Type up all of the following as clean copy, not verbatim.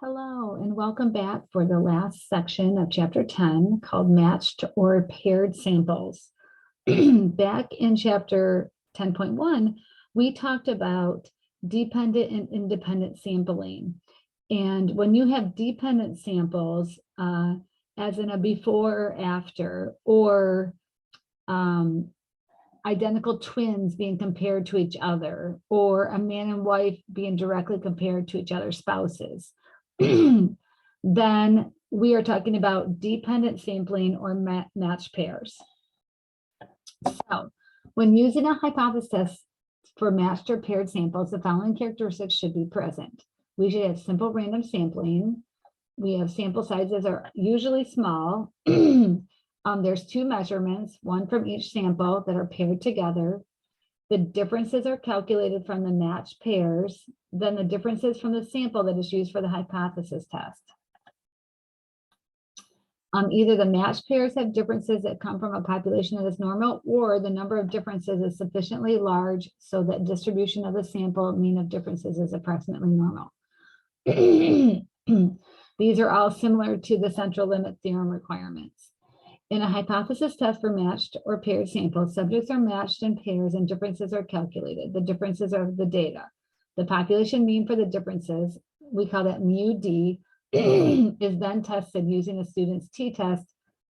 Hello, and welcome back for the last section of Chapter 10 called Matched or Paired Samples. Back in Chapter 10.1, we talked about dependent and independent sampling. And when you have dependent samples, as in a before or after, or identical twins being compared to each other, or a man and wife being directly compared to each other's spouses, then we are talking about dependent sampling or matched pairs. So when using a hypothesis for matched or paired samples, the following characteristics should be present. We should have simple random sampling. We have sample sizes are usually small. There's two measurements, one from each sample that are paired together. The differences are calculated from the matched pairs, then the differences from the sample that is used for the hypothesis test. Either the matched pairs have differences that come from a population that is normal, or the number of differences is sufficiently large so that distribution of the sample mean of differences is approximately normal. These are all similar to the central limit theorem requirements. In a hypothesis test for matched or paired samples, subjects are matched in pairs and differences are calculated. The differences are the data. The population mean for the differences, we call that mu D, is then tested using a student's t-test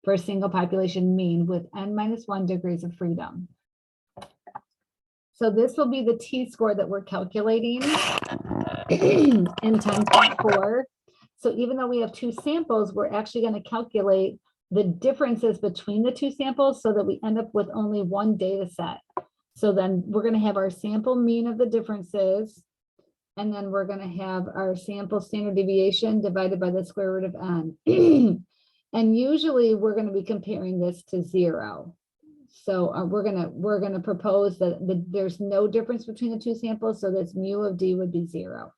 for a single population mean with n-1 degrees of freedom. So this will be the t-score that we're calculating in 10.4. So even though we have two samples, we're actually going to calculate the differences between the two samples so that we end up with only one data set. So then we're going to have our sample mean of the differences, and then we're going to have our sample standard deviation divided by the square root of n. And usually we're going to be comparing this to 0. So we're going to propose that there's no difference between the two samples, so this mu of d would be 0.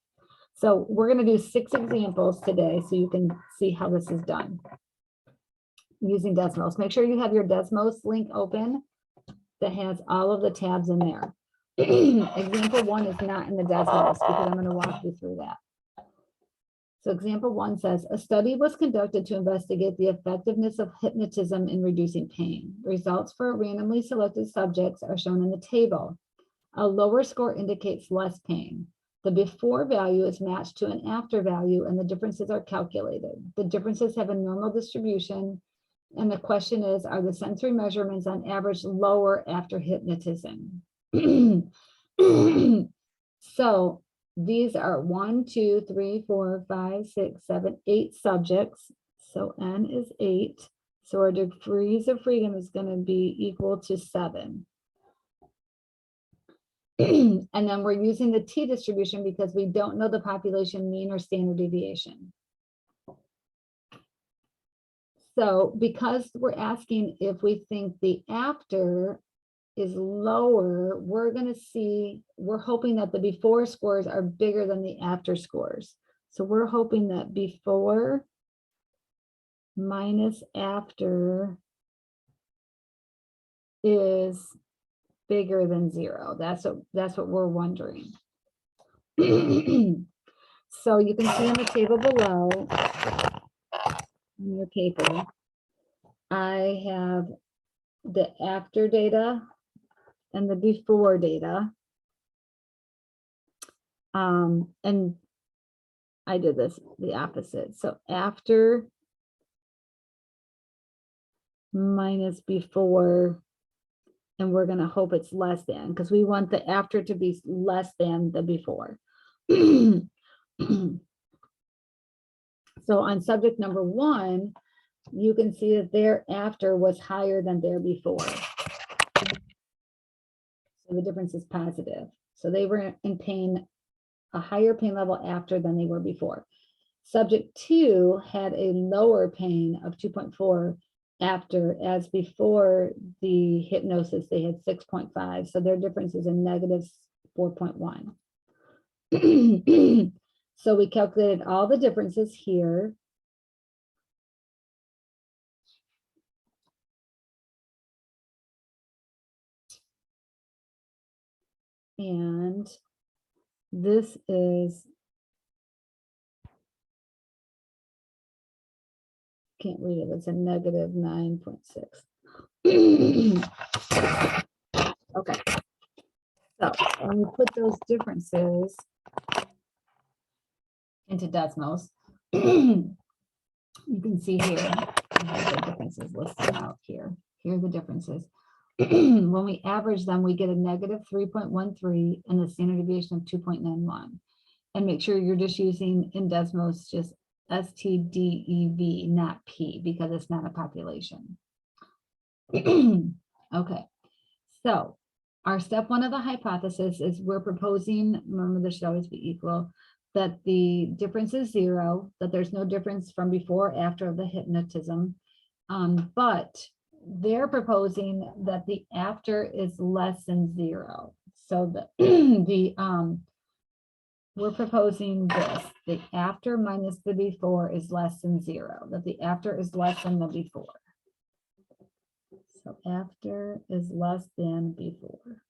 So we're going to do 6 examples today so you can see how this is done using Desmos. Make sure you have your Desmos link open that has all of the tabs in there. Example 1 is not in the Desmos because I'm going to walk you through that. So example 1 says, a study was conducted to investigate the effectiveness of hypnotism in reducing pain. Results for randomly selected subjects are shown in the table. A lower score indicates less pain. The before value is matched to an after value and the differences are calculated. The differences have a normal distribution. And the question is, are the sensory measurements on average lower after hypnotism? So these are 1, 2, 3, 4, 5, 6, 7, 8 subjects. So n is 8. So our degrees of freedom is going to be equal to 7. And then we're using the t distribution because we don't know the population mean or standard deviation. So because we're asking if we think the after is lower, we're hoping that the before scores are bigger than the after scores. So we're hoping that before minus after is bigger than 0. That's what we're wondering. So you can see on the table below in your paper, I have the after data and the before data. And I did this the opposite. So after minus before, and we're going to hope it's less than, because we want the after to be less than the before. So on subject number 1, you can see that their after was higher than their before. So the difference is positive. So they were in pain, a higher pain level after than they were before. Subject 2 had a lower pain of 2.4 after, as before the hypnosis, they had 6.5. So their difference is a negative 4.1. So we calculated all the differences here. And this is can't read it. It's a negative 9.6. Okay. So when we put those differences into Desmos, you can see here, I have the differences listed out here. Here are the differences. When we average them, we get a negative 3.13 and the standard deviation of 2.91. And make sure you're just using in Desmos just STDEV, not P, because it's not a population. Okay, so our step one of the hypothesis is we're proposing, remember this should always be equal, that the difference is 0, that there's no difference from before or after of the hypnotism, but they're proposing that the after is less than 0. So we're proposing this, the after minus the before is less than 0, that the after is less than the before. So after is less than before.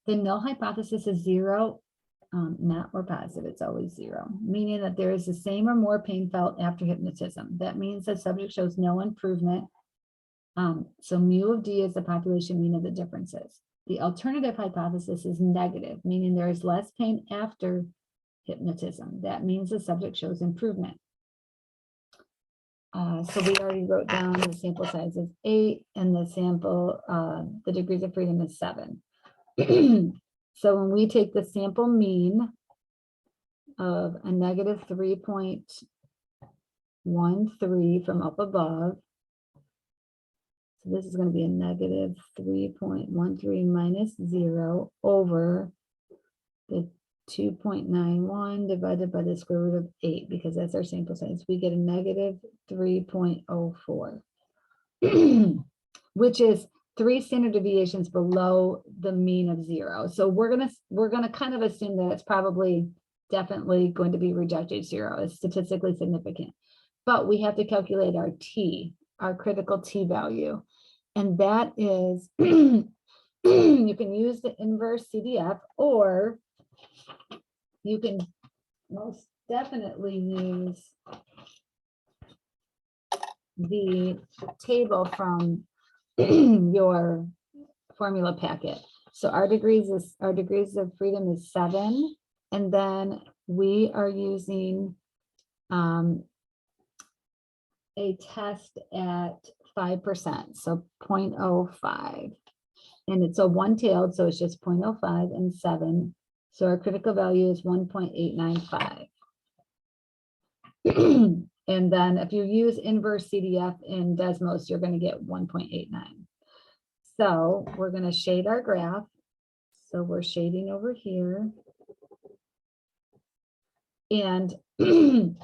The null hypothesis is 0, not or positive, it's always 0, meaning that there is the same or more pain felt after hypnotism. That means the subject shows no improvement. So mu of D is the population mean of the differences. The alternative hypothesis is negative, meaning there is less pain after hypnotism. That means the subject shows improvement. So we already wrote down the sample size is 8 and the sample, the degrees of freedom is 7. So when we take the sample mean of a negative 3.13 from up above, so this is going to be a negative 3.13 minus 0 over the 2.91 divided by the square root of 8, because that's our sample size. We get a negative 3.04, which is 3 standard deviations below the mean of 0. So we're gonna kind of assume that it's probably definitely going to be rejected 0. It's statistically significant, but we have to calculate our t, our critical t value, and that is you can use the inverse CDF, or you can most definitely use the table from your formula packet. So our degrees of freedom is 7, and then we are using a test at 5%, so 0.05, and it's a one-tailed, so it's just 0.05 and 7. So our critical value is 1.895. And then if you use inverse CDF in Desmos, you're going to get 1.89. So we're going to shade our graph. So we're shading over here. And you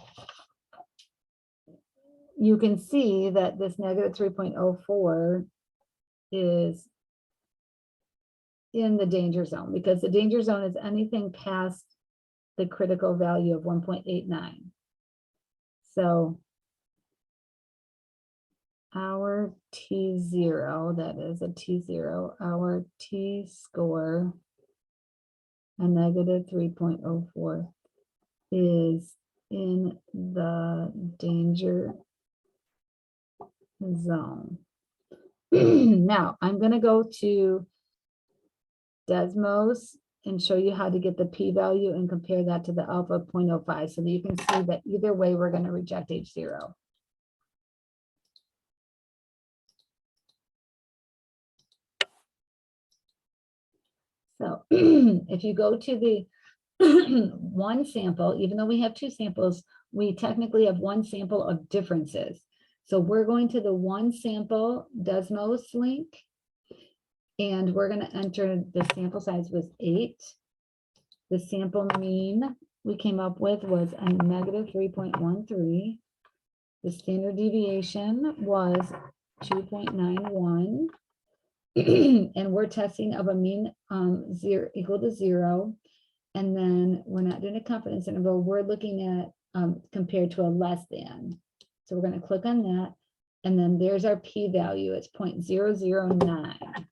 can see that this negative 3.04 is in the danger zone, because the danger zone is anything past the critical value of 1.89. So our T0, that is a T0, our T score, a negative 3.04, is in the danger zone. Now I'm going to go to Desmos and show you how to get the p-value and compare that to the alpha of 0.05, so that you can see that either way we're going to reject H0. So if you go to the one sample, even though we have 2 samples, we technically have 1 sample of differences. So we're going to the one sample Desmos link, and we're going to enter the sample size was 8. The sample mean we came up with was a negative 3.13. The standard deviation was 2.91. And we're testing of a mean 0 equal to 0. And then we're not doing a confidence interval. We're looking at compared to a less than. So we're going to click on that. And then there's our p-value. It's 0.009.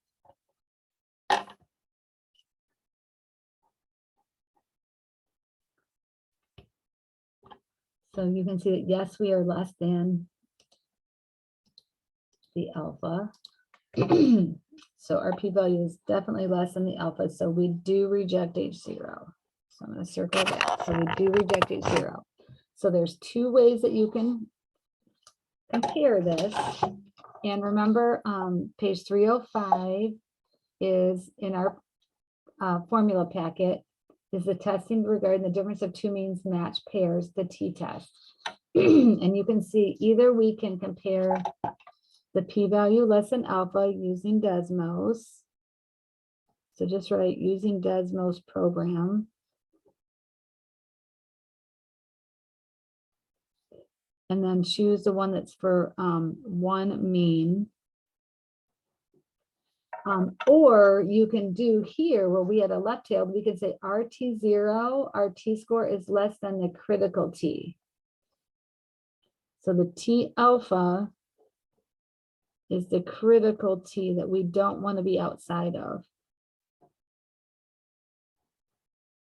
So you can see that, yes, we are less than the alpha. So our p-value is definitely less than the alpha. So we do reject H0. So I'm going to circle that. So we do reject H0. So there's two ways that you can compare this. And remember, page 305 is in our formula packet, is the testing regarding the difference of two means match pairs, the t-test. And you can see either we can compare the p-value less than alpha using Desmos. So just write using Desmos program. And then choose the one that's for one mean. Or you can do here where we had a left tail, we could say our T0, our t-score is less than the critical t. So the T alpha is the critical t that we don't want to be outside of.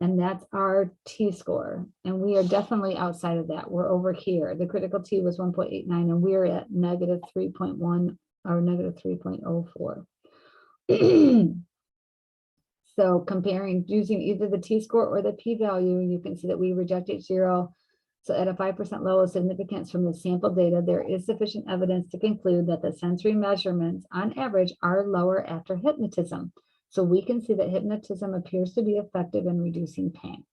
And that's our t-score. And we are definitely outside of that. We're over here. The critical t was 1.89 and we're at negative 3.1 or negative 3.04. So comparing using either the t-score or the p-value, you can see that we reject H0. So at a 5% lower significance from the sample data, there is sufficient evidence to conclude that the sensory measurements on average are lower after hypnotism. So we can see that hypnotism appears to be effective in reducing pain.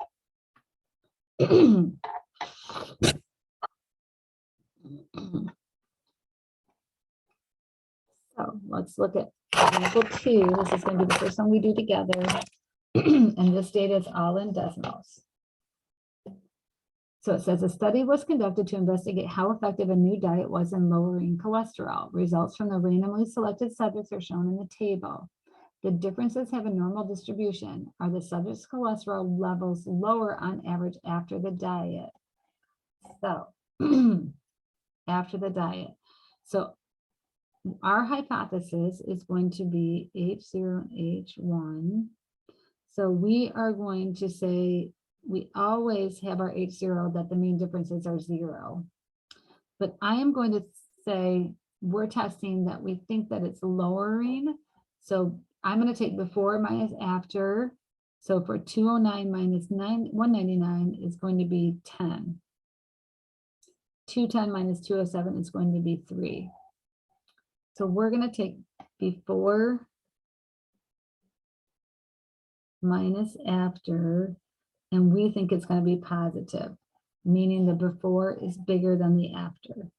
So let's look at example 2. This is going to be the first one we do together. And this data is all in Desmos. So it says a study was conducted to investigate how effective a new diet was in lowering cholesterol. Results from the randomly selected subjects are shown in the table. The differences have a normal distribution. Are the subject's cholesterol levels lower on average after the diet? So after the diet. So our hypothesis is going to be H0 and H1. So we are going to say we always have our H0 that the mean differences are 0. But I am going to say we're testing that we think that it's lowering. So I'm going to take before minus after. So for 209 minus 199 is going to be 10. 210 minus 207 is going to be 3. So we're going to take before minus after, and we think it's going to be positive, meaning the before is bigger than the after.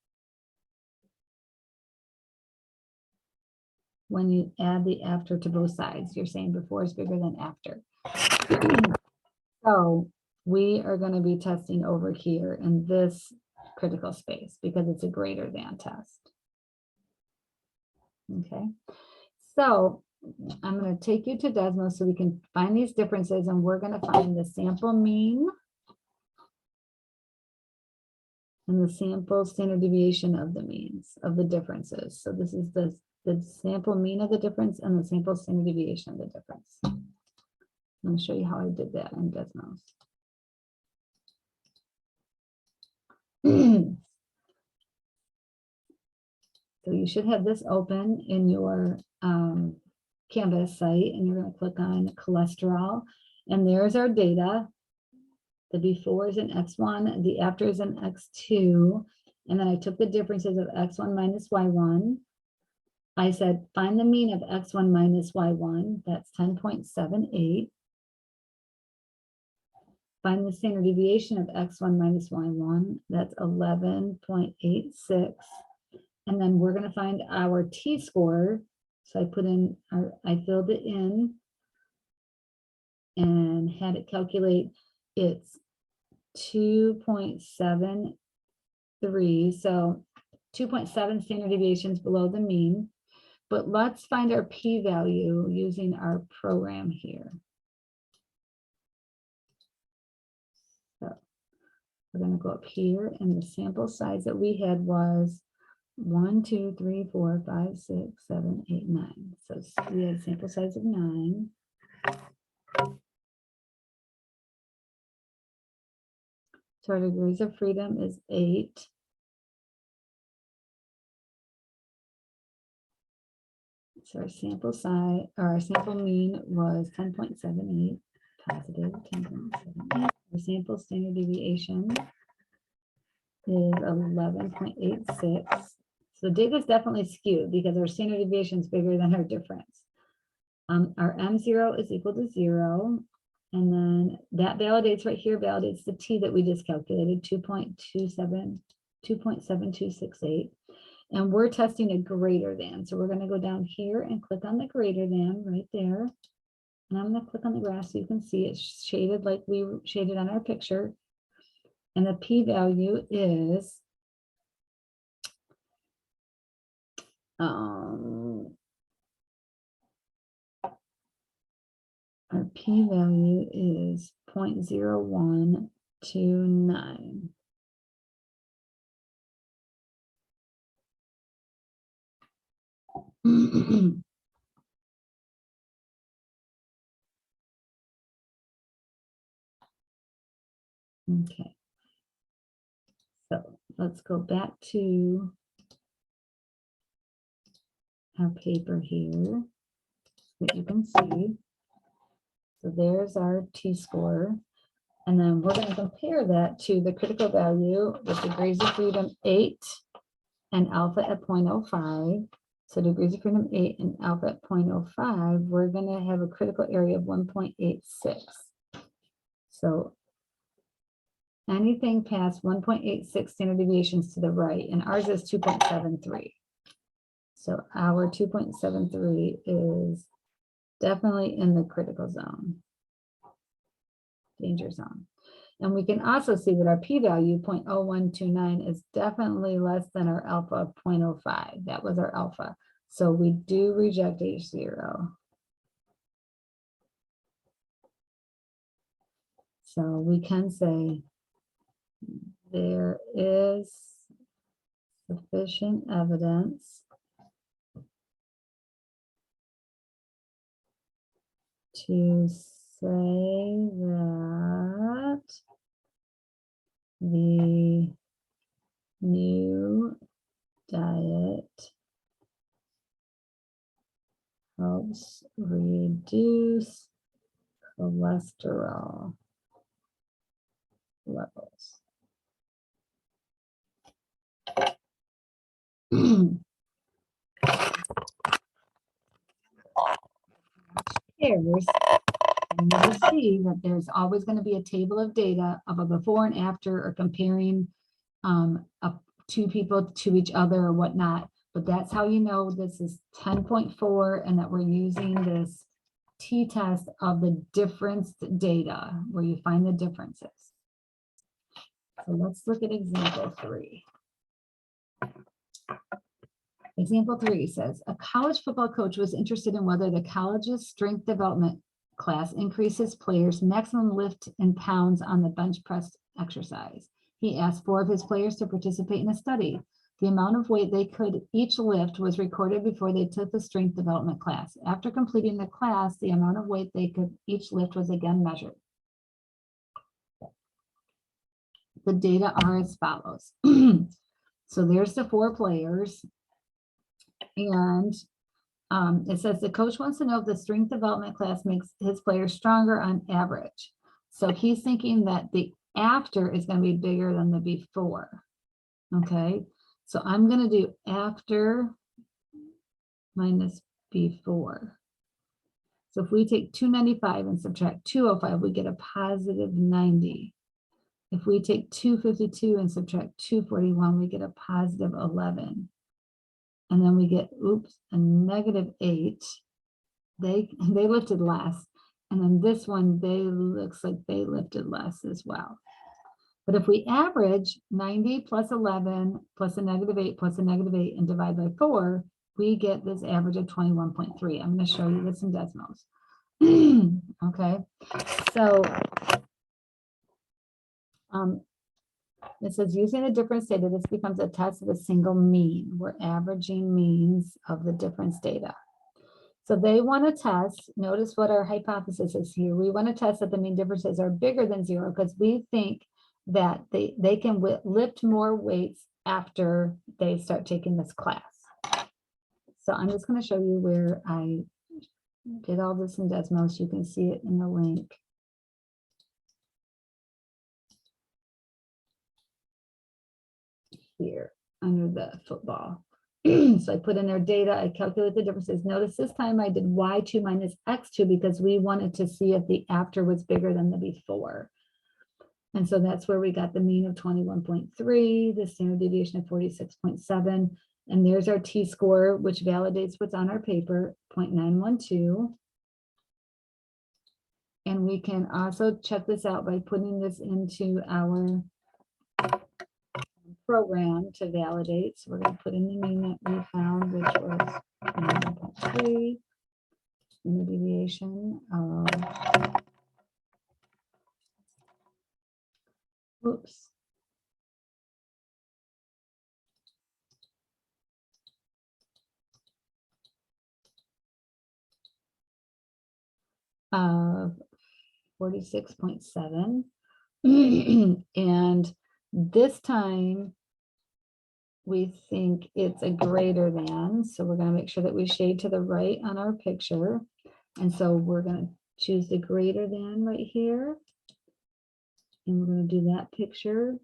When you add the after to both sides, you're saying before is bigger than after. So we are going to be testing over here in this critical space because it's a greater than test. Okay, so I'm going to take you to Desmos so we can find these differences, and we're going to find the sample mean and the sample standard deviation of the means of the differences. So this is the sample mean of the difference and the sample standard deviation of the difference. I'm going to show you how I did that in Desmos. So you should have this open in your Canvas site, and you're going to click on cholesterol, and there's our data. The before is in X1, the after is in X2, and then I took the differences of X1 minus Y1. I said, find the mean of X1 minus Y1, that's 10.78. Find the standard deviation of X1 minus Y1, that's 11.86. And then we're going to find our t-score. So I put in, I filled it in and had it calculate. It's 2.73. So 2.7 standard deviations below the mean. But let's find our p-value using our program here. So we're going to go up here, and the sample size that we had was 1, 2, 3, 4, 5, 6, 7, 8, 9. So we had sample size of 9. So our degrees of freedom is 8. So our sample size, or our sample mean was 10.78, positive 10.78. Our sample standard deviation is 11.86. So the data is definitely skewed because our standard deviation is bigger than our difference. Our M0 is equal to 0. And then that validates right here, validates the T that we just calculated, 2.7268. And we're testing a greater than. So we're going to go down here and click on the greater than right there. And I'm going to click on the graph so you can see it's shaded like we shaded on our picture. And the p-value is our p-value is 0.0129. Okay. So let's go back to our paper here that you can see. So there's our t-score. And then we're going to compare that to the critical value with degrees of freedom 8 and alpha at 0.05. So degrees of freedom 8 and alpha at 0.05, we're going to have a critical area of 1.86. So anything past 1.86 standard deviations to the right, and ours is 2.73. So our 2.73 is definitely in the critical zone, danger zone. And we can also see that our p-value 0.0129 is definitely less than our alpha of 0.05. That was our alpha. So we do reject H0. So we can say there is sufficient evidence to say that the new diet helps reduce cholesterol levels. Pairs, and you'll see that there's always going to be a table of data of a before and after, or comparing two people to each other or whatnot. But that's how you know this is 10.4 and that we're using this t-test of the difference data where you find the differences. So let's look at example 3. Example 3 says, a college football coach was interested in whether the college's strength development class increases players' maximum lift in pounds on the bench press exercise. He asked 4 of his players to participate in a study. The amount of weight they could each lift was recorded before they took the strength development class. After completing the class, the amount of weight they could each lift was again measured. The data are as follows. So there's the 4 players. And it says the coach wants to know if the strength development class makes his players stronger on average. So he's thinking that the after is going to be bigger than the before. Okay, so I'm going to do after minus before. So if we take 295 and subtract 205, we get a positive 90. If we take 252 and subtract 241, we get a positive 11. And then we get, oops, a negative 8. They lifted less. And then this one, looks like they lifted less as well. But if we average 90 plus 11 plus a negative 8 plus a negative 8 and divide by 4, we get this average of 21.3. I'm going to show you this in Desmos. Okay, so it says using the difference data, this becomes a test of a single mean. We're averaging means of the difference data. So they want to test, notice what our hypothesis is here. We want to test that the mean differences are bigger than 0 because we think that they can lift more weights after they start taking this class. So I'm just going to show you where I did all this in Desmos. You can see it in the link. Here under the football. So I put in their data, I calculate the differences. Notice this time I did y2 minus x2 because we wanted to see if the after was bigger than the before. And so that's where we got the mean of 21.3, the standard deviation of 46.7. And there's our t-score, which validates what's on our paper, 0.912. And we can also check this out by putting this into our program to validate. So we're going to put in the mean that we found, which was 9.3, and the deviation of, oops. Of 46.7. And this time we think it's a greater than, so we're going to make sure that we shade to the right on our picture. And so we're going to choose the greater than right here. And we're going to do that picture.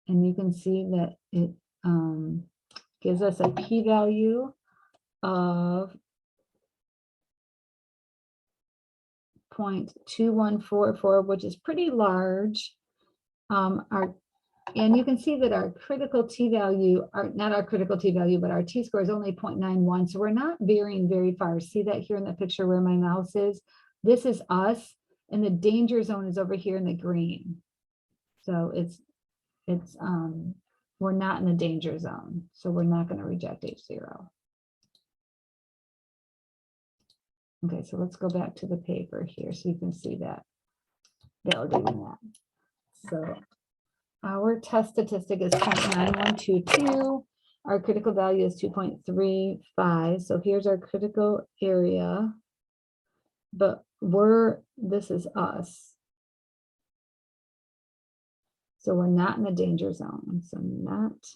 And you can see that it gives us a p-value of 0.2144, which is pretty large. And you can see that our critical t-value, not our critical t-value, but our t-score is only 0.91. So we're not varying very far. See that here in the picture where my mouse is? This is us, and the danger zone is over here in the green. So we're not in the danger zone. So we're not going to reject H0. Okay, so let's go back to the paper here so you can see that, validating that. So our test statistic is 0.9122. Our critical value is 2.35. So here's our critical area, but this is us. So we're not in the danger zone. So not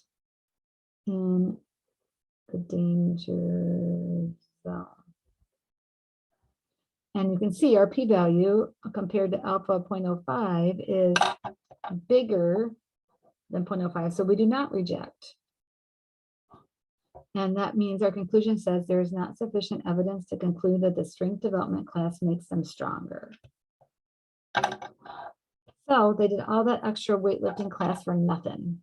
in the danger zone. And you can see our p-value compared to alpha 0.05 is bigger than 0.05. So we do not reject. And that means our conclusion says there is not sufficient evidence to conclude that the strength development class makes them stronger. So they did all that extra weightlifting class for nothing.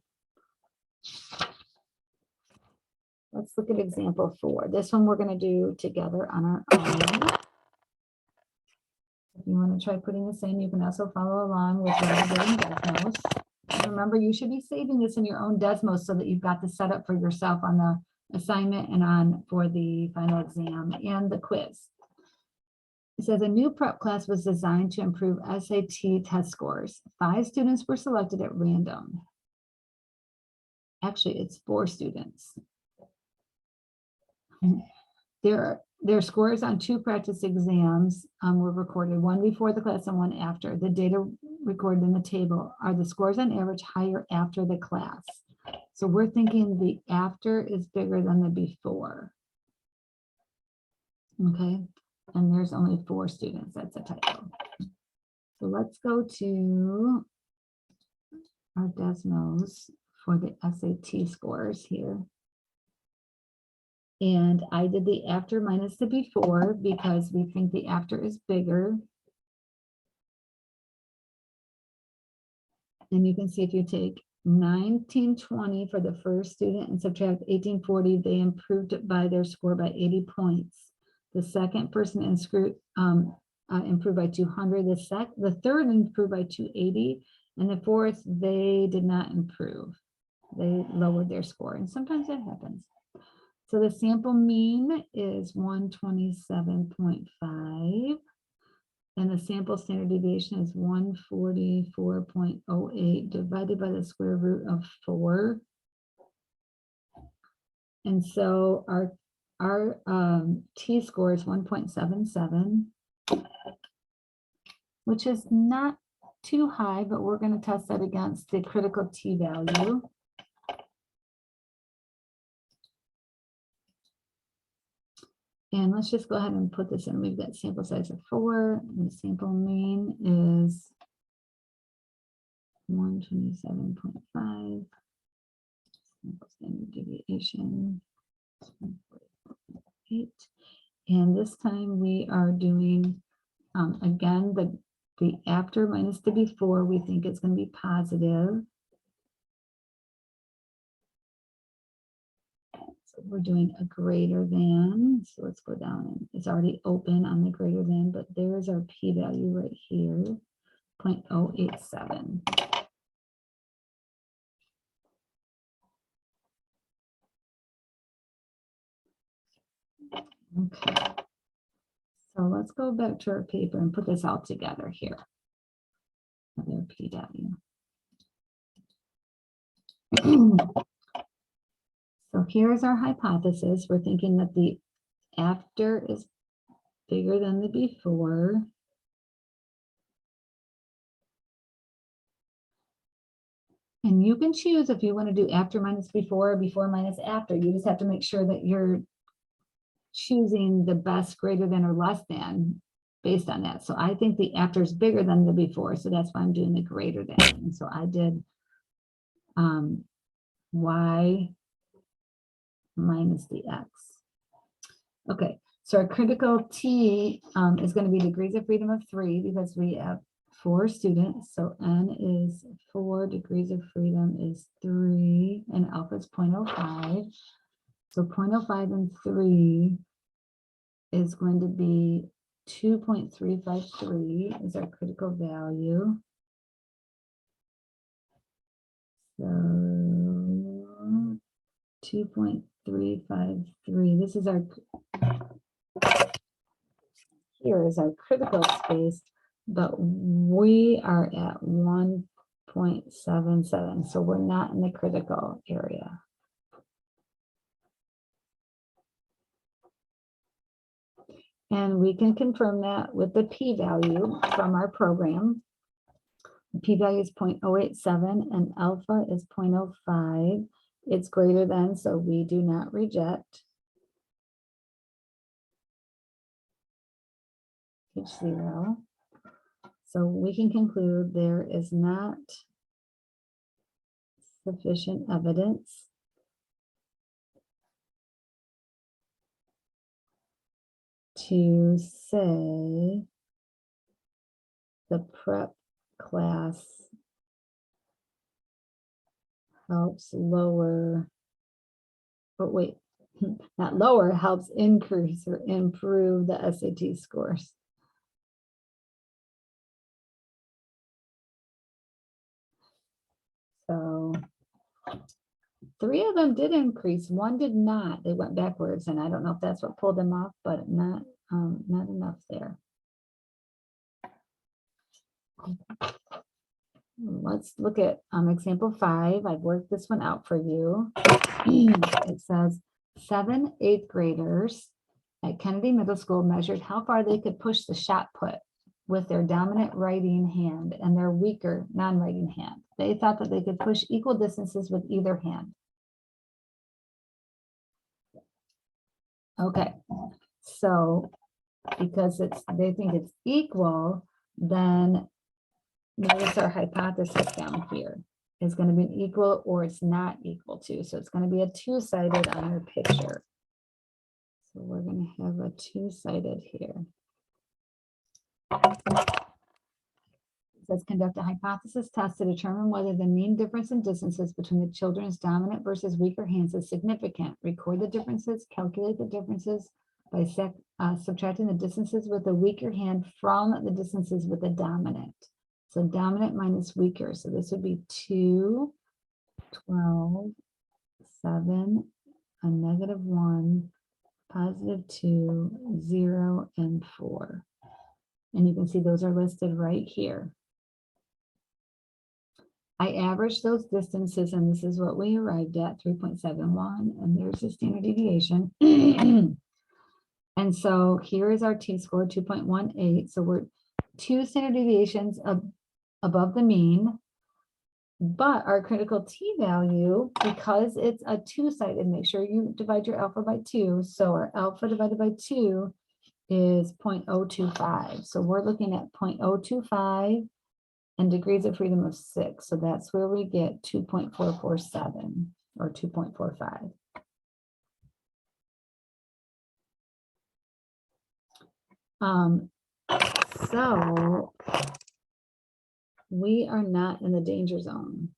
Let's look at example 4. This one we're going to do together on our own. If you want to try putting this in, you can also follow along with what I did in Desmos. Remember, you should be saving this in your own Desmos so that you've got the setup for yourself on the assignment and for the final exam and the quiz. It says a new prep class was designed to improve SAT test scores. 5 students were selected at random. Actually, it's 4 students. Their scores on 2 practice exams were recorded, one before the class and one after. The data recorded in the table are the scores on average higher after the class. So we're thinking the after is bigger than the before. Okay, and there's only 4 students. That's a typo. So let's go to our Desmos for the SAT scores here. And I did the after minus the before because we think the after is bigger. And you can see if you take 1920 for the first student and subtract 1840, they improved by their score by 80 points. The second person improved by 200. The third improved by 280. And the fourth, they did not improve. They lowered their score. And sometimes that happens. So the sample mean is 127.5, and the sample standard deviation is 144.08 divided by the square root of 4. And so our t-score is 1.77, which is not too high, but we're going to test that against the critical t value. And let's just go ahead and put this in. We've got sample size of 4, and the sample mean is 127.5. Sample standard deviation 8. And this time we are doing, again, the after minus the before, we think it's going to be positive. So we're doing a greater than. So let's go down. It's already open on the greater than, but there's our p-value right here, 0.087. Okay. So let's go back to our paper and put this all together here. Their p-value. So here's our hypothesis. We're thinking that the after is bigger than the before. And you can choose if you want to do after minus before, or before minus after. You just have to make sure that you're choosing the best greater than or less than based on that. So I think the after is bigger than the before. So that's why I'm doing the greater than. And so I did y minus the x. Okay, so our critical t is going to be degrees of freedom of 3 because we have 4 students. So n is 4, degrees of freedom is 3, and alpha is 0.05. So 0.05 and 3 is going to be 2.353 is our critical value. So 2.353. This is our, here is our critical space, but we are at 1.77. So we're not in the critical area. And we can confirm that with the p-value from our program. The p-value is 0.087 and alpha is 0.05. It's greater than, so we do not reject. H0. So we can conclude there is not sufficient evidence to say the prep class helps lower, but wait, not lower, helps increase or improve the SAT scores. So 3 of them did increase, 1 did not. They went backwards, and I don't know if that's what pulled them off, but not enough there. Let's look at example 5. I've worked this one out for you. It says 7 8th graders at Kennedy Middle School measured how far they could push the shot put with their dominant writing hand and their weaker non-writing hand. They thought that they could push equal distances with either hand. Okay, so because they think it's equal, then notice our hypothesis down here is going to be an equal or it's not equal to. So it's going to be a two-sided on your picture. So we're going to have a two-sided here. It says conduct a hypothesis test to determine whether the mean difference in distances between the children's dominant versus weaker hands is significant. Record the differences, calculate the differences by subtracting the distances with the weaker hand from the distances with the dominant. So dominant minus weaker. So this would be 2, 12, 7, a -1, +2, 0, and 4. And you can see those are listed right here. I averaged those distances, and this is what we arrived at, 3.71, and there's the standard deviation. And so here is our t-score, 2.18. So we're 2 standard deviations above the mean, but our critical t-value, because it's a two-sided, make sure you divide your alpha by 2. So our alpha divided by 2 is 0.025. So we're looking at 0.025 and degrees of freedom of 6. So that's where we get 2.447 or 2.45. So we are not in the danger zone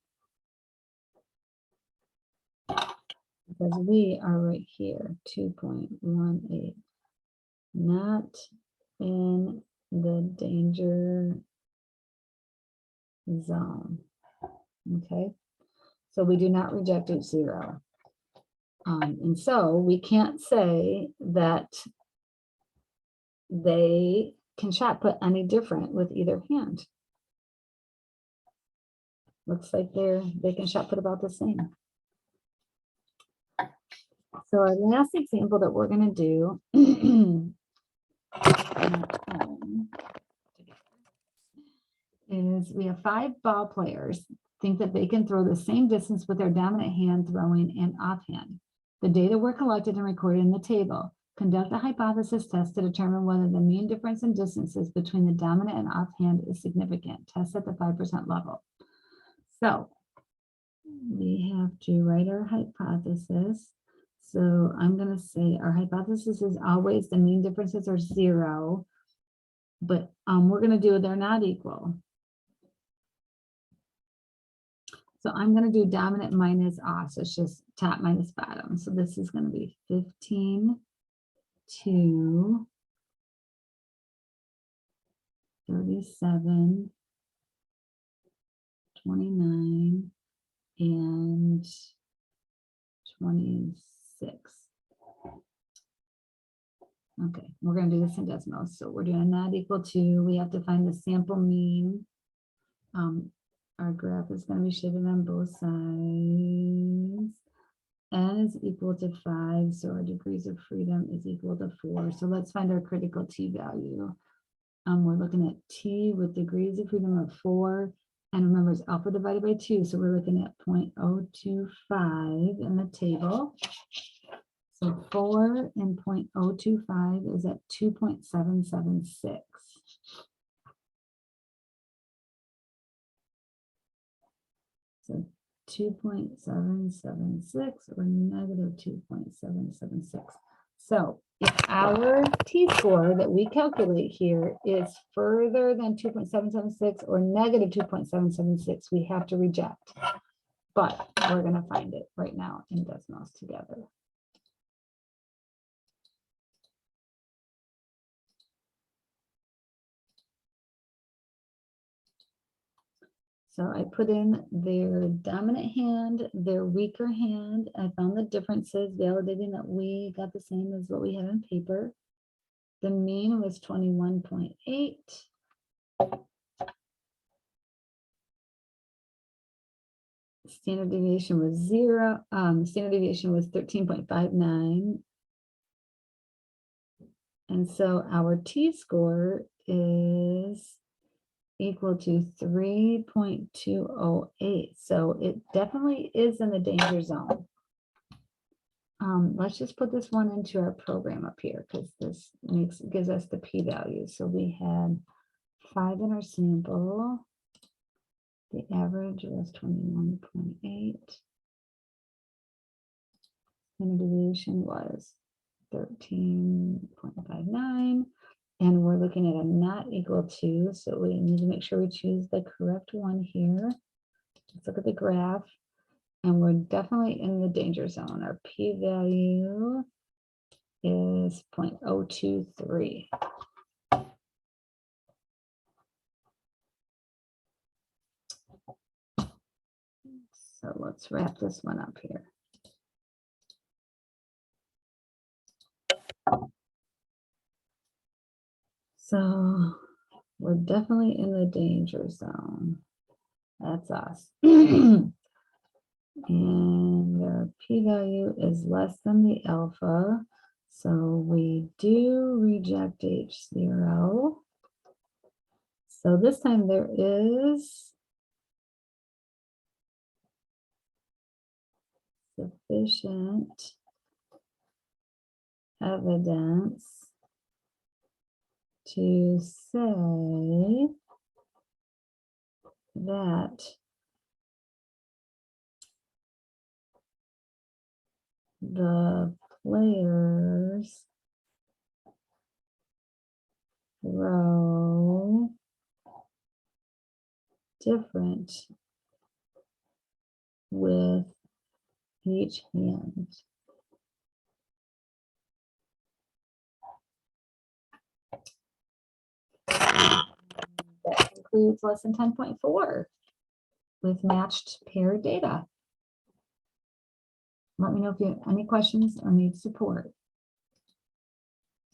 because we are right here, 2.18, not in the danger zone. Okay, so we do not reject H0. And so we can't say that they can shot put any different with either hand. Looks like they can shot put about the same. So our last example that we're going to do is we have 5 ball players think that they can throw the same distance with their dominant hand throwing and offhand. The data were collected and recorded in the table. Conduct a hypothesis test to determine whether the mean difference in distances between the dominant and offhand is significant. Test at the 5% level. So we have to write our hypothesis. So I'm going to say our hypothesis is always the mean differences are 0, but we're going to do they're not equal. So I'm going to do dominant minus off. So it's just top minus bottom. So this is going to be 15 to 37, 29, and 26. Okay, we're going to do this in Desmos. So we're doing not equal to, we have to find the sample mean. Our graph is going to be shaded on both sides. N is equal to 5, so our degrees of freedom is equal to 4. So let's find our critical t-value. We're looking at t with degrees of freedom of 4. And remember, it's alpha divided by 2. So we're looking at 0.025 in the table. So 4 and 0.025 is at 2.776. So 2.776 or negative 2.776. So if our t-score that we calculate here is further than 2.776 or negative 2.776, we have to reject. But we're going to find it right now in Desmos together. So I put in their dominant hand, their weaker hand. I found the differences, validating that we got the same as what we had on paper. The mean was 21.8. Standard deviation was 0. Standard deviation was 13.59. And so our t-score is equal to 3.208. So it definitely is in the danger zone. Let's just put this one into our program up here because this gives us the p-value. So we had 5 in our sample. The average was 21.8. Standard deviation was 13.59. And we're looking at a not equal to, so we need to make sure we choose the correct one here. Let's look at the graph. And we're definitely in the danger zone. Our p-value is 0.023. So let's wrap this one up here. So we're definitely in the danger zone. That's us. And our p-value is less than the alpha. So we do reject H0. So this time there is sufficient evidence to say that the players row different with each hand. That concludes lesson 10.4 with matched pair data. Let me know if you have any questions or need support.